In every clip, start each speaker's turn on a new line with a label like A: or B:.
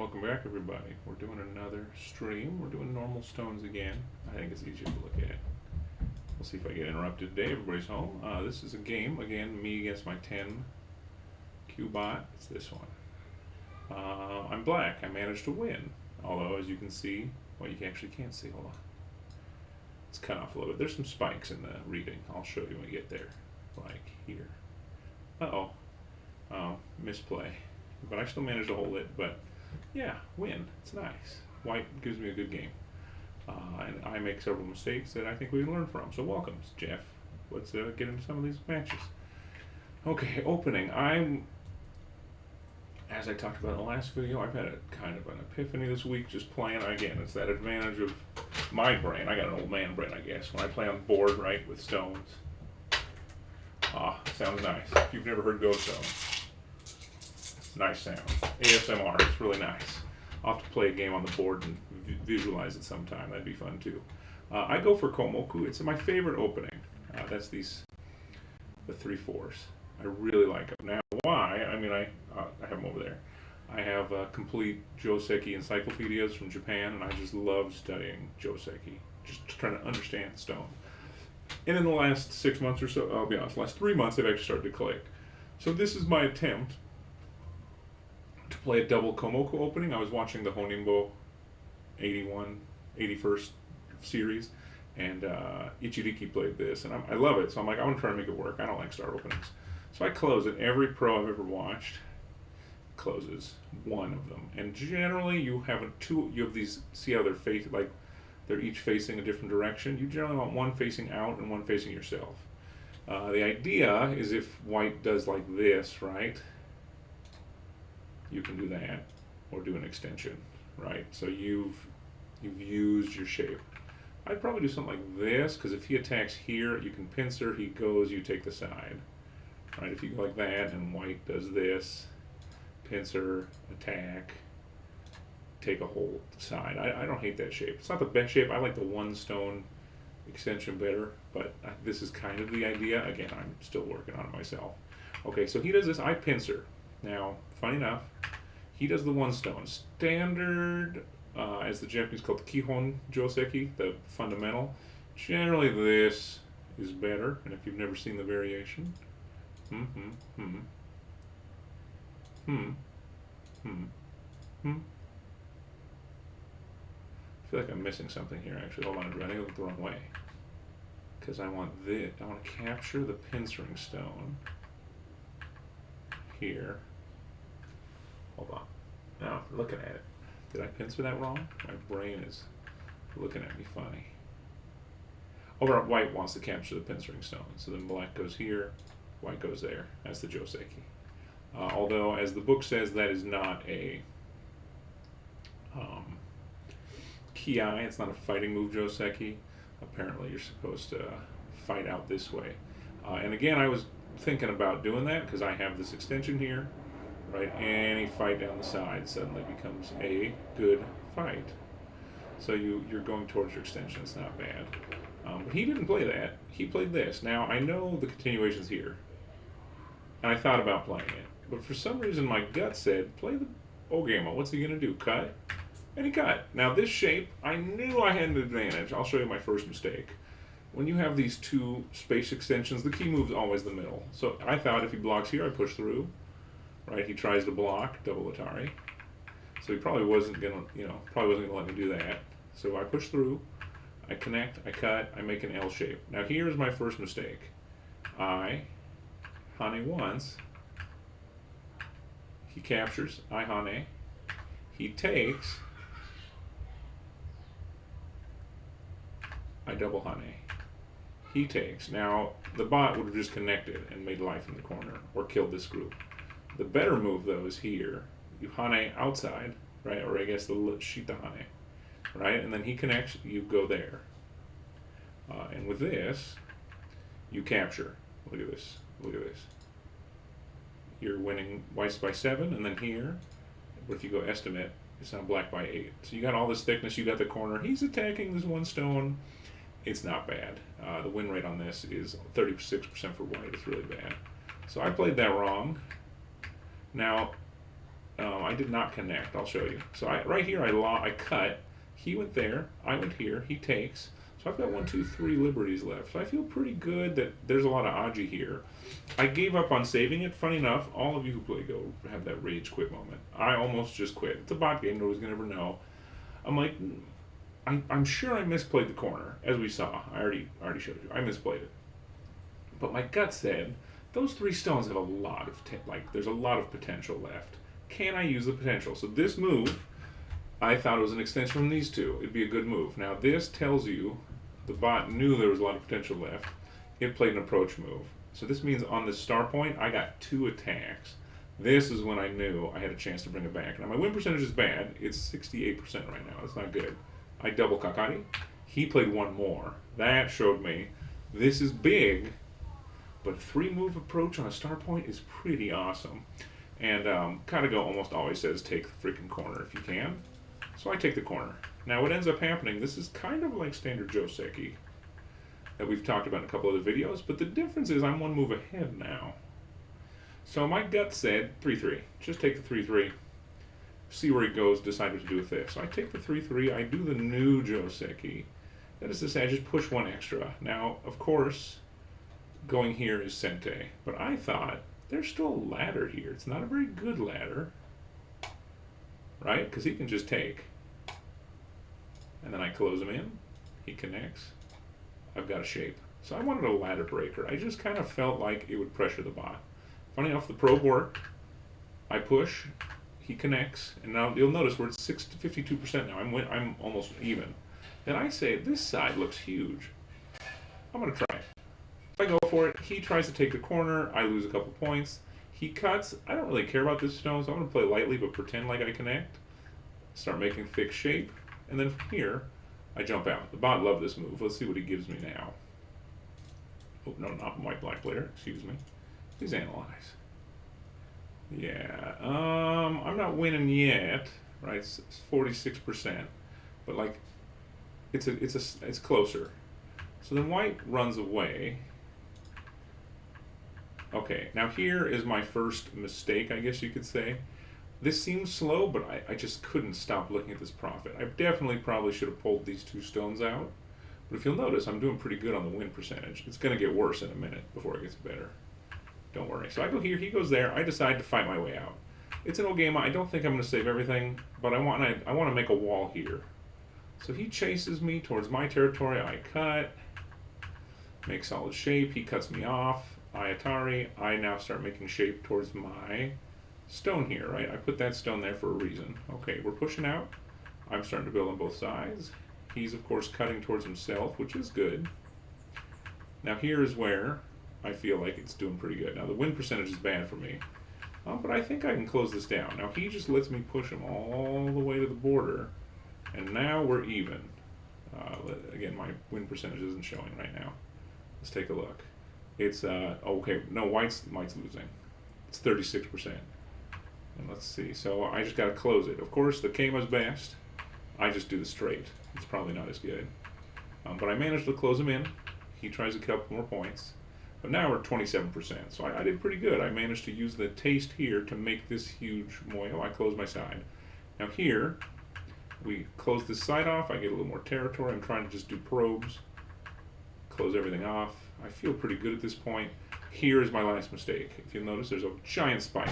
A: welcome back everybody. We're doing another stream. We're doing normal stones again. I think it's easier to look at. We'll see if I get interrupted today. Everybody's home. This is a game. Again, me against my 10 Q-bot. It's this one. I'm black. I managed to win. Although, as you can see, well, you actually can't see. Hold on. It's cut off a little bit. There's some spikes in the reading. I'll show you when we get there. Like here. Uh-oh. Misplay. But I still managed to hold it. But, yeah, win. It's nice. White gives me a good game. And I make several mistakes that I think we can learn from. So welcome, Jeff. Let's get into some of these matches. Okay, opening. As I talked about in the last video, I've had a kind of an epiphany this week just playing. Again, it's that advantage of my brain. I got an old man brain, I guess. When I play on the board, right, with stones. Sounds nice. If you've never heard Ghost Stone, nice sound. ASMR, it's really nice. I'll have to play a game on the board and visualize it sometime. That'd be fun too. I go for Komoku. It's my favorite opening. That's the 3/4s. I really like them. Now, why? I mean, I have them over there. I have complete Joseki encyclopedias from Japan, and I just love studying Joseki, just trying to understand stone. And in the last 6 months or so, I'll be honest, the last 3 months, they've actually started to click. So this is my attempt to play a double Komoku opening. I was watching the Honimbo 81st series, and Ichiriki played this, and I love it. So I'm like, I want to try to make it work. I don't like start openings. So I close it. Every pro I've ever watched closes one of them, and generally you have these. See how they're like they're each facing a different direction. You generally want one facing out and one facing yourself. The idea is if white does like this, right? You can do that, or do an extension, right? So you've used your shape. I'd probably do something like this, because if he attacks here, you can pincer, he goes, you take the side. Right, if you go like that, and white does this, pincer, attack, take a whole side. I don't hate that shape. It's not the best shape. I like the one stone extension better, but this is kind of the idea. Again, I'm still working on it myself. Okay, so he does this, I pincer. Now, funny enough, he does the one stone. Standard, as the Japanese call it, Kihon Joseki, the fundamental. Generally, this is better, and if you've never seen the variation, I feel like I'm missing something here, actually. Hold on, I think I looked the wrong way. Because I want to capture the pincering stone here. Hold on. Now, looking at it. Did I pincer that wrong? My brain is looking at me funny. Over at white wants to capture the pincering stone. So then black goes here, white goes there. That's the Joseki. Although, as the book says, that is not a Ki-ai. It's not a fighting move, Joseki. Apparently, you're supposed to fight out this way. And again, I was thinking about doing that because I have this extension here. Right, any fight down the side suddenly becomes a good fight. So you're going towards your extension. It's not bad. But he didn't play that. He played this. Now, I know the continuation's here. And I thought about playing it. But for some reason, my gut said, play the Ogama. What's he going to do? Cut? And he cut. Now, this shape, I knew I had an advantage. I'll show you my first mistake. When you have these two space extensions, the key move's always the middle. So I thought if he blocks here, I push through. Right, he tries to block double Atari, so he probably wasn't gonna let me do that. So I push through, I connect, I cut, I make an L shape. Now here's my first mistake. I hane once. He captures. I hane. He takes. I double hane. He takes. Now the bot would have just connected and made life in the corner or killed this group. The better move, though, is here. You hane outside, right? Or I guess the shita hane, right? And then he connects, you go there. And with this, you capture. Look at this. Look at this. You're winning whites by 7, and then here, but if you go estimate, it's now black by 8. So you got all this thickness, you got the corner. He's attacking this one stone. It's not bad. The win rate on this is 36% for white. It's really bad. So I played that wrong. Now, I I did not connect. I'll show you. So right here, I cut. He went there. I went here. He takes. So I've got 1, 2, 3 liberties left. So I feel pretty good that there's a lot of aji here. I gave up on saving it. Funny enough, all of you who play Go have that rage quit moment. I almost just quit. It's a bot game. Nobody's going to ever know. I'm like, I'm sure I misplayed the corner, as we saw. I already showed you. I misplayed it. But my gut said, those 3 stones have a lot of, there's a lot of potential left. Can I use the potential? So this move, I thought it was an extension from these 2. It'd be a good move. Now this tells you the bot knew there was a lot of potential left. It played an approach move. So this means on the star point, I got 2 attacks. This is when I knew I had a chance to bring it back. Now my win percentage is bad. It's 68% right now. That's not good. I double kakari. He played 1 more. That showed me this is big, but 3-move approach on a star point is pretty awesome. And Katago almost always says take the freaking corner if you can. So I take the corner. Now what ends up happening, this is kind of like standard joseki that we've talked about in a couple other videos, but the difference is I'm 1 move ahead now. So my gut said 3-3. Just take the 3-3. See where he goes, decide what to do with this. So I take the 3-3, I do the new joseki. That is to say, I just push 1 extra. Now, of course, going here is sente, but I thought there's still a ladder here. It's not a very good ladder, right? Because he can just take. And then I close him in, he connects. I've got a shape. So I wanted a ladder breaker. I just kind of felt like it would pressure the bot. Funny enough, the probe worked. I push, he connects, and now you'll notice we're at 52% now. I'm almost even. Then I say, this side looks huge. I'm going to try it. I go for it. He tries to take the corner. I lose a couple points. He cuts. I don't really care about this stone, so I'm going to play lightly but pretend like I connect. Start making fixed shape. And then from here, I jump out. The bot loved this move. Let's see what he gives me now. Oh, no, not white black player. Excuse me. Please analyze. Yeah, I'm not winning yet, right? It's 46%, but like, it's closer. So then white runs away. Okay, now here is my first mistake, I guess you could say. This seems slow, but I just couldn't stop looking at this profit. I definitely probably should have pulled these 2 stones out, but if you'll notice, I'm doing pretty good on the win percentage. It's going to get worse in a minute before it gets better. Don't worry. So I go here, he goes there. I decide to fight my way out. It's an old game. I don't think I'm going to save everything, but I want to make a wall here. So he chases me towards my territory. I cut, make solid shape. He cuts me off. I Atari. I now start making shape towards my stone here, right? I put that stone there for a reason. Okay, we're pushing out. I'm starting to build on both sides. He's, of course, cutting towards himself, which is good. Now here is where I feel like it's doing pretty good. Now the win percentage is bad for me, but I think I can close this down. Now he just lets me push him all the way to the border, and now we're even. Again, my win percentage isn't showing right now. Let's take a look. It's okay. No, white's losing. It's 36%. And let's see. So I just got to close it. Of course, the Keima's best. I just do the straight. It's probably not as good, but I managed to close him in. He tries a couple more points. But now we're at 27%, so I did pretty good. I managed to use the taste here to make this huge moyo. I close my side. Now here, we close this side off. I get a little more territory. I'm trying to just do probes, close everything off. I feel pretty good at this point. Here is my last mistake. If you'll notice, there's a giant spike.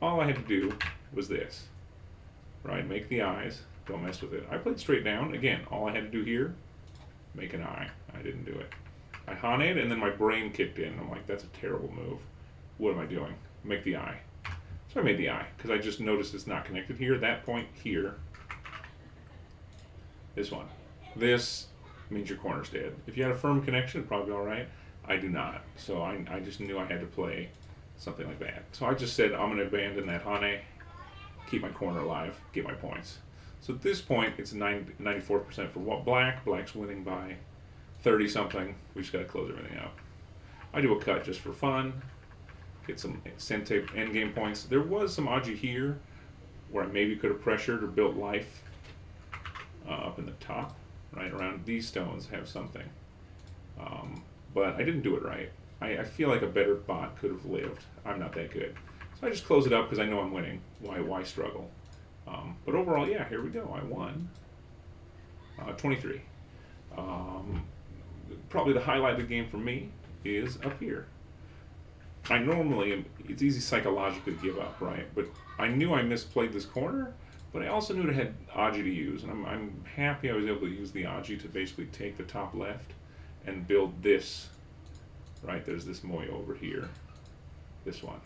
A: All I had to do was this, right? Make the eyes. Don't mess with it. I played straight down. Again, all I had to do here, make an eye. I didn't do it. I hane'd, and then my brain kicked in. I'm like, that's a terrible move. What am I doing? Make the eye. So I made the eye, because I just noticed it's not connected here. That point here. This one. This means your corner's dead. If you had a firm connection, it'd probably be all right. I do not. So I just knew I had to play something like that. So I just said, I'm going to abandon that hane, keep my corner alive, get my points. So at this point, it's 94% for what black. Black's winning by 30-something. We just got to close everything out. I do a cut just for fun. Get some sente endgame points. There was some aji here where I maybe could have pressured or built life up in the top, right around these stones have something. But I didn't do it right. I feel like a better bot could have lived. I'm not that good. So I just close it up because I know I'm winning. Why struggle? But overall, yeah, here we go. I won 23. Probably the highlight of the game for me is up here. I normally am, it's easy psychologically to give up, right? But I knew I misplayed this corner, but I also knew it had Aji to use, and I'm happy I was able to use the Aji to basically take the top left and build this, right? There's this moe over here, this one,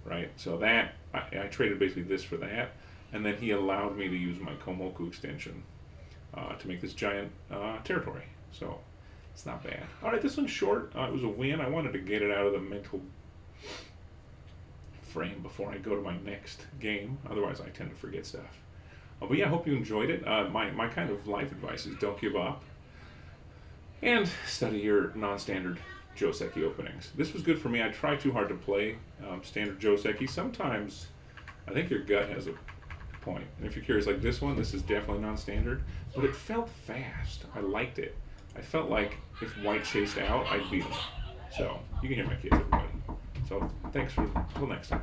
A: right? So that, I traded basically this for that, and then he allowed me to use my Komoku extension to make this giant territory. So it's not bad. All right, this one's short. It was a win. I wanted to get it out of the mental frame before I go to my next game. Otherwise, I tend to forget stuff. But yeah, I hope you enjoyed it. My kind of life advice is don't give up and study your non-standard Joseki openings. This was good for me. I try too hard to play standard Joseki. Sometimes I think your gut has a point. And if you're curious, like this one, this is definitely non-standard, but it felt fast. I liked it. I felt like if white chased out, I'd beat him. So, you can hear my kids, everybody. So, thanks till next time.